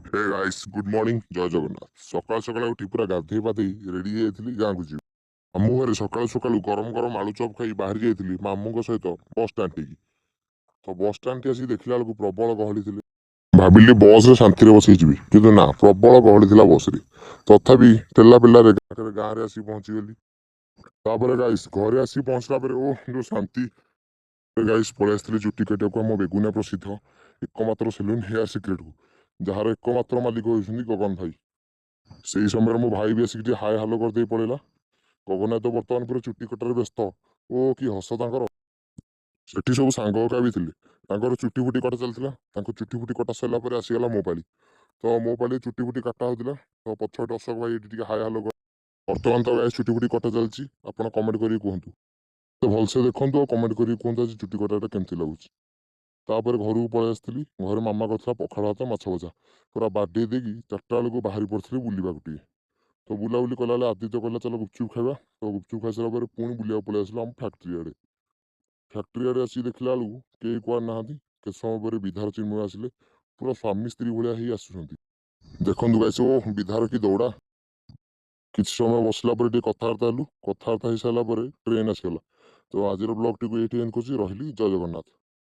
Hey guys good morning जय जगन्नाथ सकाल सकाल उठी पूरा गाधेई पाधेई रेडी जाइଥିଲି ଗାଁକୁ ଯିବି। ମାମୁଁ ଘରେ ସକାଳୁ ସକାଳୁ ଗରମ ଗରମ ଆଳୁ ଚପ୍ ଖାଇ ବାହାରି ଯାଇଥିଲି ମାମୁଙ୍କ ସହିତ ବସ୍ ଷ୍ଟାଣ୍ଡ ଠିକି। ତ ବସ୍ ଷ୍ଟାଣ୍ଡ ଠି ଆସିକି ଦେଖିଲା ବେଳକୁ ପ୍ରବଳ ଗହଳି ଥିଲେ। ଭାବିଲି ବସରେ ଶାନ୍ତିରେ ବସିକି ଯିବି କିନ୍ତୁ ନା ପ୍ରବଳ ଗହଳି ଥିଲା ବସରେ। ତଥାପି ଠେଲା ପେଲାରେ ଗାଁରେ ଆସିକି ପହଞ୍ଚିଗଲି। ତାପରେ ଗାଇସ୍ ଘରେ ଆସିକି ପହଞ୍ଚିଲା ପରେ ଓ ଯୋଉ ଶାନ୍ତି। ଗାଇସ୍ ପଳେଇ ଆସିଥିଲି ଚୁଟି କାଟିବାକୁ ଆମ ବେଗୁନିଆ ପ୍ରସିଦ୍ଧ ଏକମାତ୍ର ସେଲୁନ ହେୟାର ସିକ୍ରେଟକୁ, ଯାହାର ଏକମାତ୍ର ମାଲିକ ହେଉଛନ୍ତି ଗଗନ ଭାଇ। ସେଇ ସମୟରେ ମୋ ଭାଇ ବି ଆସିକି ଟିକେ ହାୟ ହାଲୋ କରିଦେଇ ପଳେଇଲା। ଗଗନା ତ ବର୍ତ୍ତମାନ ପୁରା ଚୁଟି କଟାରେ ବ୍ୟସ୍ତ। ଓ କି ହସ ତାଙ୍କର। ସେଠି ସବୁ ସାଙ୍ଗ ହକା ବି ଥିଲେ। ତାଙ୍କର ଚୁଟି ଫୁଟି କଟା ଚାଲିଥିଲା। ତାଙ୍କ ଚୁଟି ଫୁଟି କଟା ସରିଲା ପରେ ଆସିଗଲା ମୋ ପାଳି। ତ ମୋ ପାଳି ଚୁଟି ଫୁଟି କାଟା ହଉଥିଲା। ତ ପଛପଟେ ଅଶୋକ ଭାଇ ଏଠି ଟିକେ ହାୟ ହାଲୋ। ବର୍ତ୍ତମାନ ତ ଗାଇସ୍ ଚୁଟି ଫୁଟି କଟା ଚାଲିଛି। ଆପଣ କମେଣ୍ଟ କରିକି କୁହନ୍ତୁ। ତ ଭଲସେ ଦେଖନ୍ତୁ ଆଉ କମେଣ୍ଟ କରିକି କୁହନ୍ତୁ ଆଜି ଚୁଟି କଟାଟା କେମିତି ଲାଗୁଛି। ତାପରେ ଘରକୁ ପଳେଇ ଆସିଥିଲି। ଘରେ ମାମା କରିଥିଲା ପଖାଳ ଭାତ ମାଛ ଭଜା। ପୁରା ବାଡେଇ ଦେଇକି 4ଟା ବେଳକୁ ବାହାରି ପଡ଼ିଥିଲି ବୁଲିବାକୁ ଟିକେ। ତ ବୁଲାବୁଲି କଲାବେଳେ ଆଦିତ୍ୟ କହିଲା ଚାଲ ଗୁପଚୁପ୍ ଖାଇବା। ତ ଗୁପଚୁପ୍ ଖାଇସାରିଲା ପରେ ପୁଣି ବୁଲିବାକୁ ପଳେଇ ଆସିଲୁ ଆମ ଫ୍ୟାକ୍ଟ୍ରି ଆଡ଼େ। ଫ୍ୟାକ୍ଟ୍ରି ଆଡ଼େ ଆସିକି ଦେଖିଲା ବେଳକୁ କେହି କୁଆଡ଼େ ନାହାନ୍ତି। କେତେ ସମୟ ପରେ ବିଧାର ଚିନ୍ମୟ ଆସିଲେ। ପୁରା ସ୍ୱାମୀ ସ୍ତ୍ରୀ ଭଳିଆ ହେଇ ଆସୁଛନ୍ତି। ଦେଖନ୍ତୁ ଗାଇସ୍ ଓ ବିଧାର କି ଦୌଡ଼ା। କିଛି ସମୟ ବସିଲା ପରେ ଟିକେ କଥାବାର୍ତ୍ତା ହେଲୁ। କଥାବାର୍ତ୍ତା ହେଇସାରିଲା ପରେ ଟ୍ରେନ୍ ଆସିଗଲା। ତ ଆଜିର ବ୍ଲଗ୍ଟିକୁ ଏଇଠି ଏଣ୍ଡ କରୁଛି। ରହିଲି ଜୟ ଜଗନ୍ନାଥ।